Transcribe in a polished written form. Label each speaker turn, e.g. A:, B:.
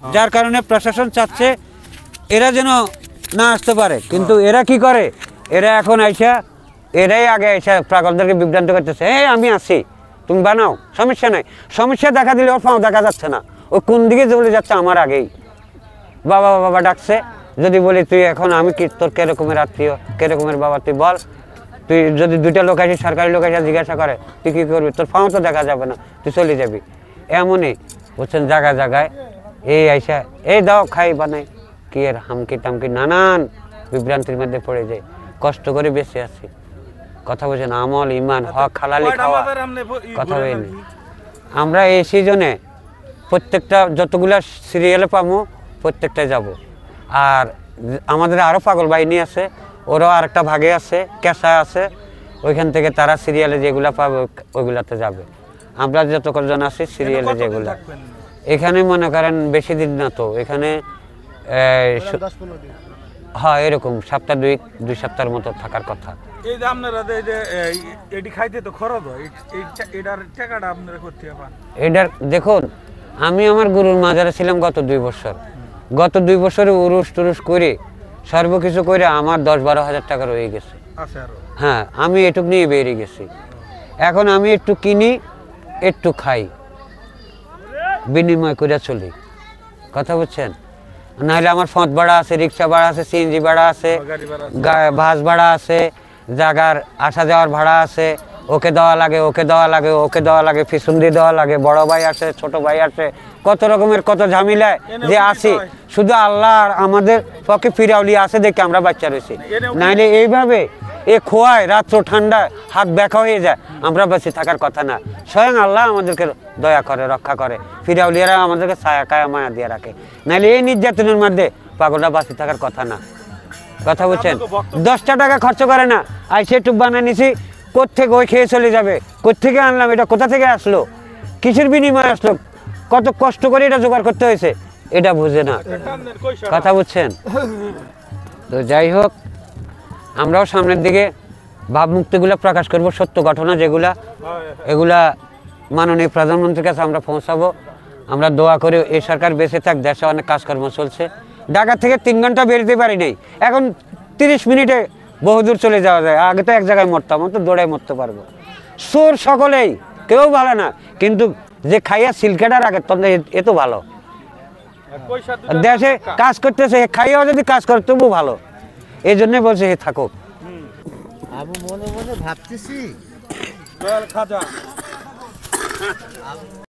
A: যার কারণে প্রশাসন চাচ্ছে এরা যেন না আসতে পারে, কিন্তু এরা কি করে, এরা এখন আইসা এরাই আগে আইসা পাগলদেরকে বিভ্রান্ত করতেছে, এই আমি আসি তুমি বানাও, সমস্যা নাই। সমস্যা দেখা দিলে ওর পাও দেখা যাচ্ছে না, ও কোন দিকে চলে যাচ্ছে আমার আগেই। বাবা বাবা ডাকছে, যদি বলি তুই এখন আমি কি তোর কিরকমের আত্মীয়, কিরকমের বাবা তুই বল, তুই যদি দুইটা লোক আসি সরকারি লোক আসে জিজ্ঞাসা করে তুই কী করবি, তোর পাও তো দেখা যাবে না, তুই চলে যাবি। এমনই বুঝছেন জায়গায় জায়গায় এই আইসা এই দাও খাই বানাই কি এর হামকি টামকি নানান বিভ্রান্তির মধ্যে পড়ে যায়। কষ্ট করে বেঁচে আছি, কথা বলছেন আমল ইমান হক হালালি খাওয়া, কথা বলিনি। আমরা এই সিজনে প্রত্যেকটা যতগুলা সিরিয়ালে পাবো প্রত্যেকটায় যাব। আর আমাদের আরও পাগল বাহিনী আছে, ওরাও আরেকটা ভাগে আছে, ক্যাশা আছে, ওইখান থেকে তারা সিরিয়ালে যেগুলা পাবে ওইগুলাতে যাবে। আমরা যত কজন আছি সিরিয়ালে যেগুলা, এখানে মনে করেন বেশি দিন না তো, এখানে হ্যাঁ এরকম সপ্তাহ দুই সপ্তাহের মতো থাকার কথা।
B: এই যে আপনারা এটি খাইতে তো খরচ হয়, এটার টাকাটা আপনারা করতে পারেন।
A: এটার দেখুন, আমি আমার গুরুর মাজারে ছিলাম গত 2 বছর, গত 2 বছরে উরুস টুরুস করে সর্বকিছু করে আমার 10-12 হাজার টাকা রয়ে গেছে। হ্যাঁ আমি এটুক নিয়ে বেরিয়ে গেছি। এখন আমি একটু কিনি একটু খাই, বিনিময় করে চলি, কথা বুঝছেন। নাহলে আমার ফোঁত ভাড়া আছে, রিক্সা ভাড়া আছে, সিএনজি ভাড়া আছে, বাস ভাড়া আছে, জায়গার আসা যাওয়ার ভাড়া আছে, ওকে দেওয়া লাগে ওকে দেওয়া লাগে ওকে দেওয়া লাগে, পিছন দিয়ে দেওয়া লাগে, বড় ভাই আসে ছোট ভাই আসে, কত রকমের কত ঝামেলায় যে আসি। শুধু আল্লাহ আমাদের পক্ষে ফিরাউলি আছে দেখে আমরা বাচ্চা রয়েছি, নাহলে এইভাবে এ খোয়ায় রাত্র ঠান্ডায় হাত ব্যাখা হয়ে যায়, আমরা বেঁচে থাকার কথা না। স্বয়ং আল্লাহ আমাদেরকে দয়া করে রক্ষা করে, ফিরাউলিয়ারা আমাদেরকে ছায়া কায়া মায়া দিয়ে রাখে, নাহলে এই নির্যাতনের মধ্যে পাগলরা বাঁচে থাকার কথা না, কথা বলছেন। 10টা টাকা খরচ করে না, আইসে একটু বানিয়ে নিছি, কোত্থেকে ওই খেয়ে চলে যাবে, কোত্থেকে আনলাম, এটা কোথা থেকে আসলো, কিসের বিনিময়ে আসলো, কত কষ্ট করে এটা জোগাড় করতে হয়েছে, এটা বুঝে না, কথা বুঝছেন। তো যাই হোক, আমরাও সামনের দিকে ভাবমুক্তিগুলো প্রকাশ করব, সত্য ঘটনা যেগুলা, এগুলা মাননীয় প্রধানমন্ত্রীর কাছে আমরা পৌঁছাবো। আমরা দোয়া করে এই সরকার বেঁচে থাক, দেশে অনেক কাজকর্ম চলছে। ঢাকা থেকে 3 ঘন্টা বেরোতে পারি নাই, এখন 30 মিনিটে বহুদূর চলে যাওয়া যায়। আগে তো এক জায়গায় মরতাম, তো দৌড়াই মরতে পারবো। সোর সকলেই, কেউ ভালো না, কিন্তু যে খাইয়া সিলকেটার আগে তখন এ তো ভালো, দেশে কাজ করতেছে, খাইয়াও যদি কাজ করে তবু ভালো, এই জন্যে বলছে হে থাকো।
C: আমি মনে মনে ভাবতেছি